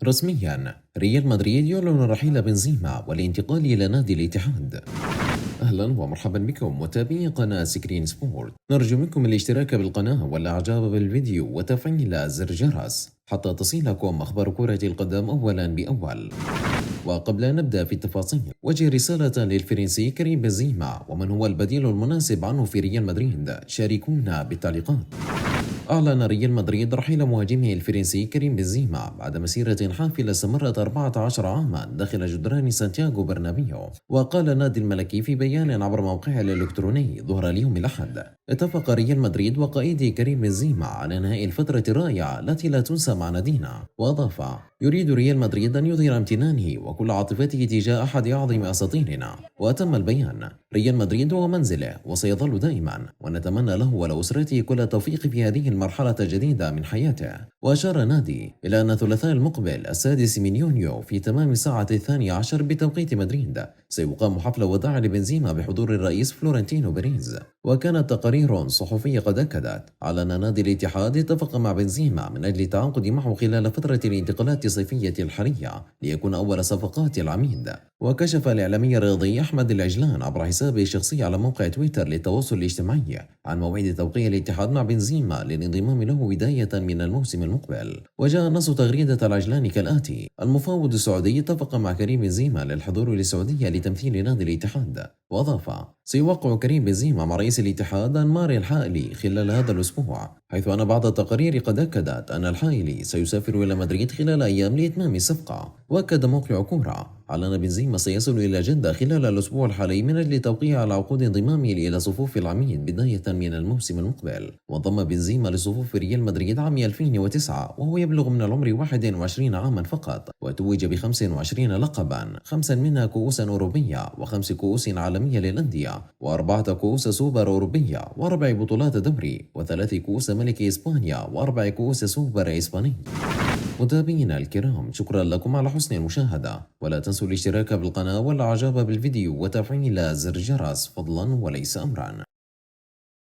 رسميا ريال مدريد يعلن رحيل بنزيما والانتقال إلى نادي الاتحاد. أهلا ومرحبا بكم متابعي قناة سكرين سبورت. نرجو منكم الاشتراك بالقناة والإعجاب بالفيديو وتفعيل زر الجرس حتى تصلكم أخبار كرة القدم أولا بأول. وقبل أن نبدأ في التفاصيل، وجه رسالة للفرنسي كريم بنزيما ومن هو البديل المناسب عنه في ريال مدريد، شاركونا بالتعليقات. أعلن ريال مدريد رحيل مهاجمه الفرنسي كريم بنزيما بعد مسيرة حافلة استمرت 14 عاما داخل جدران سانتياغو برنابيو. وقال النادي الملكي في بيان عبر موقعه الإلكتروني ظهر اليوم الأحد: اتفق ريال مدريد وقائد كريم بنزيما على إنهاء الفترة الرائعة التي لا تنسى مع نادينا. وأضاف: يريد ريال مدريد أن يظهر امتنانه وكل عاطفته تجاه أحد أعظم أساطيرنا. وأتم البيان: ريال مدريد هو منزله وسيظل دائما، ونتمنى له ولأسرته كل التوفيق في هذه المرحلة الجديدة من حياته. وأشار النادي إلى أن الثلاثاء المقبل 6 من يونيو في تمام الساعة 12 بتوقيت مدريد سيقام حفل وداع لبنزيما بحضور الرئيس فلورنتينو بيريز. وكانت تقارير صحفية قد أكدت على أن نادي الاتحاد اتفق مع بنزيما من أجل التعاقد معه خلال فترة الانتقالات الصيفية الحالية ليكون أول صفقات العميد. وكشف الإعلامي الرياضي أحمد العجلان عبر حسابه الشخصي على موقع تويتر للتواصل الاجتماعي عن موعد توقيع الاتحاد مع بنزيما للانضمام له بداية من الموسم المقبل. وجاء نص تغريدة العجلان كالآتي: المفاوض السعودي اتفق مع كريم بنزيما للحضور للسعودية لتمثيل نادي الاتحاد. وأضاف: سيوقع كريم بنزيما مع رئيس الاتحاد أنمار الحائلي خلال هذا الأسبوع، حيث أن بعض التقارير قد أكدت أن الحائلي سيسافر إلى مدريد خلال أيام لإتمام الصفقة. وأكد موقع كورة على أن بنزيما سيصل إلى جدة خلال الأسبوع الحالي من أجل توقيع على عقود انضمامه إلى صفوف العميد بداية من الموسم المقبل. وانضم بنزيما لصفوف ريال مدريد عام 2009 وهو يبلغ من العمر 21 عاما فقط، وتوج ب 25 لقبا، 5 منها كؤوسا أوروبية و5 كؤوس عالمية للأندية و4 كؤوس سوبر أوروبية و4 بطولات دوري و3 كؤوس ملك إسبانيا و4 كؤوس سوبر إسباني. متابعينا الكرام، شكرا لكم على حسن المشاهدة، ولا تنسوا الاشتراك بالقناة والإعجاب بالفيديو وتفعيل زر الجرس فضلا وليس أمرا.